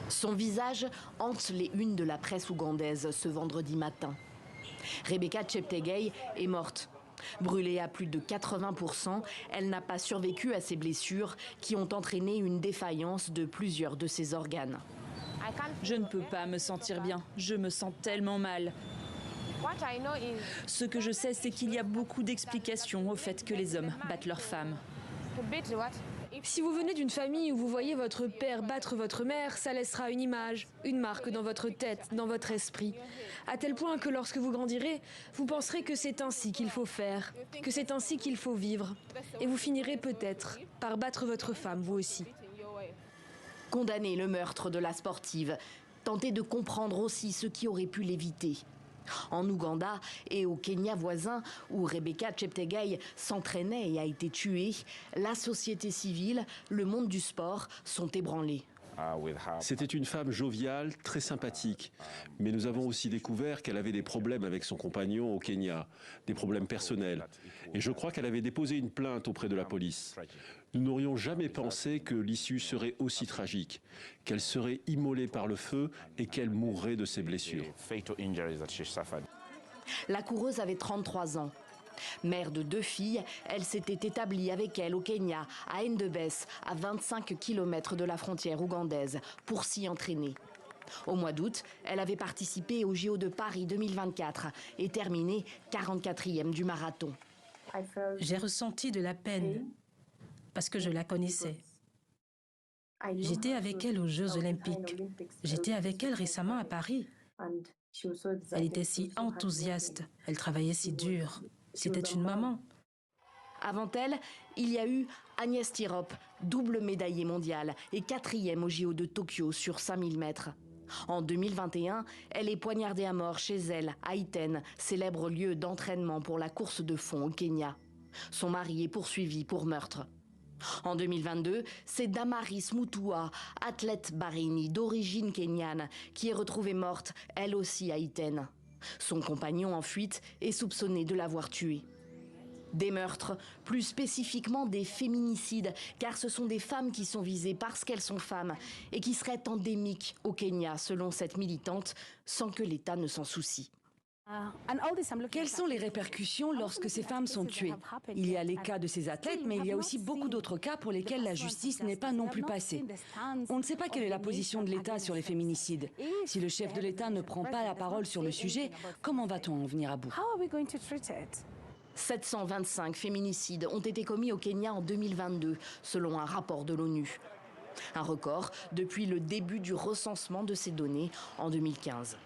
Son visage hante les unes de la presse ougandaise ce vendredi matin. Rebecca Cheptegei est morte. Brûlée à plus de 80%, elle n'a pas survécu à ses blessures qui ont entraîné une défaillance de plusieurs de ses organes. Je ne peux pas me sentir bien, je me sens tellement mal. Ce que je sais, c'est qu'il y a beaucoup d'explications au fait que les hommes battent leurs femmes. Si vous venez d'une famille où vous voyez votre père battre votre mère, ça laissera une image, une marque dans votre tête, dans votre esprit. À tel point que lorsque vous grandirez, vous penserez que c'est ainsi qu'il faut faire, que c'est ainsi qu'il faut vivre. Et vous finirez peut-être par battre votre femme, vous aussi. Condamner le meurtre de la sportive, tenter de comprendre aussi ce qui aurait pu l'éviter. En Ouganda et au Kenya voisin, où Rebecca Cheptegei s'entraînait et a été tuée, la société civile, le monde du sport sont ébranlés. C'était une femme joviale, très sympathique. Mais nous avons aussi découvert qu'elle avait des problèmes avec son compagnon au Kenya, des problèmes personnels. Et je crois qu'elle avait déposé une plainte auprès de la police. Nous n'aurions jamais pensé que l'issue serait aussi tragique, qu'elle serait immolée par le feu et qu'elle mourrait de ses blessures. La coureuse avait 33 ans. Mère de 2 filles, elle s'était établie avec elle au Kenya, à Endebess, à 25 km de la frontière ougandaise, pour s'y entraîner. Au mois d'août, elle avait participé au JO de Paris 2024 et terminé 44e du marathon. J'ai ressenti de la peine parce que je la connaissais. J'étais avec elle aux Jeux Olympiques. J'étais avec elle récemment à Paris. Elle était si enthousiaste, elle travaillait si dur. C'était une maman. Avant elle, il y a eu Agnès Tirop, double médaillée mondiale et 4e au JO de Tokyo sur 5000 mètres. En 2021, elle est poignardée à mort chez elle, à Iten, célèbre lieu d'entraînement pour la course de fond au Kenya. Son mari est poursuivi pour meurtre. En 2022, c'est Damaris Mutua, athlète barénie d'origine kenyane, qui est retrouvée morte, elle aussi à Iten. Son compagnon en fuite est soupçonné de l'avoir tuée. Des meurtres, plus spécifiquement des féminicides, car ce sont des femmes qui sont visées parce qu'elles sont femmes et qui seraient endémiques au Kenya, selon cette militante, sans que l'État ne s'en soucie. Quelles sont les répercussions lorsque ces femmes sont tuées? Il y a les cas de ces athlètes, mais il y a aussi beaucoup d'autres cas pour lesquels la justice n'est pas non plus passée. On ne sait pas quelle est la position de l'État sur les féminicides. Si le chef de l'État ne prend pas la parole sur le sujet, comment va-t-on en venir à bout? 725 féminicides ont été commis au Kenya en 2022, selon un rapport de l'ONU. Un record depuis le début du recensement de ces données en 2015.